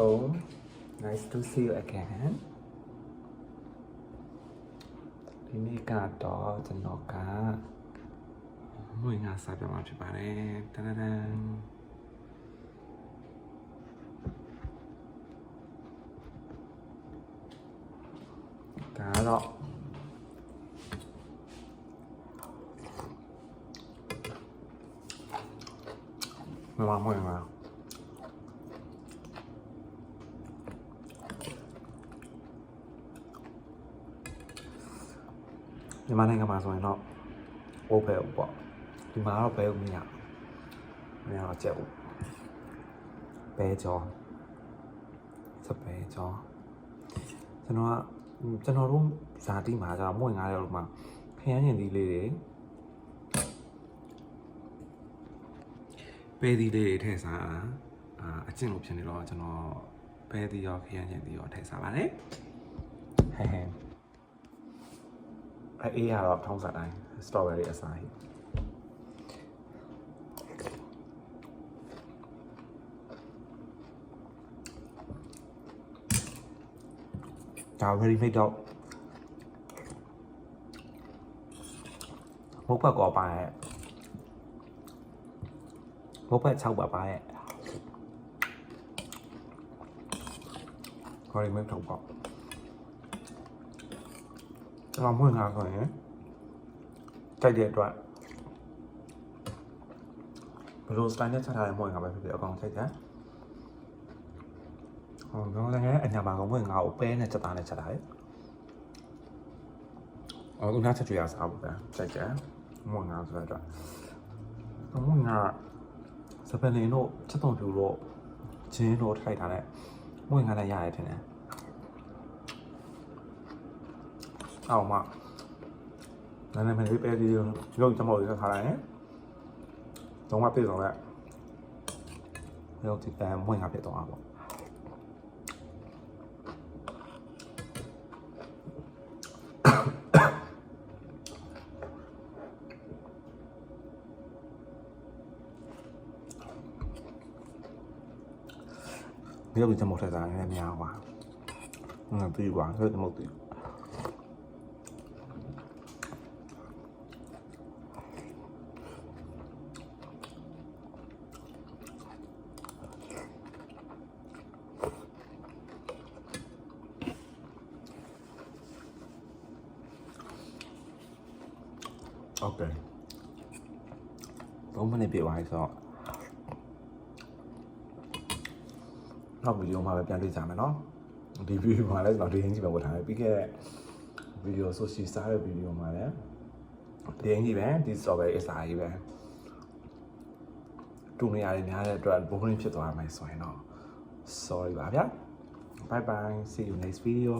Hello, nice to see you again. ဒီနေ့ကတော့ကျွန်တော်ကမွေးငါစားပြမှာဖြစ်ပါတယ်တန်တန်ဒါတော့မွေးငါမြန်မာနိုင်ငံမှာဆိုရင်တော့အိုးပဲပေါ့ဒီမှာတော့ဘဲဦးမရတော့ကြက်ဦးဘဲကြောစပယ်ကြောကျွန်တော်တို့ဇာတိမှာကျတော့မွေငါးတဲ့လို့မှာခရမ်းညင်သီးလေးတွေပဲသီးလေးတွေထည့်စားအကျင့်လို့ဖြစ်နေတော့ကျွန်တော်ပဲသီးရောခရမ်းညင်သီးရောထည့်စားပါတယ်ဟဲဟဲအေးရတော့ထောင်းစားတိုင်း strawberry အစားဟိဒါ very made တော့မုတ်ဖက်ကောပါရဲ့မုတ်ဖက်6ပါရဲ့ခေါ်ရမယ်ထောက်ပေါ့ကျွန်တော်မွေးငါဆိုရင်ကြိုက်တဲ့အတွက်ဘယ်လို style နဲ့ချက်ထားတဲ့မွေးငါပဲဖြစ်ဖြစ်အကောင်ကြိုက်တယ်ဟောကျွန်တော်လည်းအညာပါကောင်မွေးငါကိုပဲနဲ့ချက်သားနဲ့ချက်ထားတယ်အခုနောက်ချက်ကြရစားဘူးပဲကြိုက်တယ်မွေးငါဆိုတဲ့အတွက်မွေးငါစပယ်လင်တို့ချက်တော်ပြူတို့ဂျင်းတို့ထိုက်ထားတဲ့မွေးငါလည်းရတယ်ထင်တယ်အောင်မနာနေမယ်ပဲဒီရုပ်ကျွန်တော်ရထားလိုက်တော့မပြေတော့လဲရုပ်ဒီတန်မွေးငါဖြစ်တော့အောင်ပေါ့ရုပ်ဒီကျွန်တော်ထည့်စားနေများပါငါပြီးပါရုပ်ကျွန်တော်ပြီးOkay. 3 မိနစ်ပြည့်သွားပြီဆိုတော့နောက်ဗီဒီယိုမှာပဲပြန်တွေ့ကြမယ်နော်ဒီဗီဒီယိုမှာလည်းကျွန်တော်ဒီရင်းကြီးပဲဝတ်ထားတယ်ပြီးခဲ့တဲ့ဗီဒီယိုဆိုရှီစားတဲ့ဗီဒီယိုမှာလည်းဒီရင်းကြီးပဲဒီ strawberry အစားကြီးပဲတူနေရာတွေများတဲ့အတွက်ဘိုးရင်းဖြစ်သွားမယ်ဆိုရင်တော့ sorry ပါဗျာ bye bye see you next video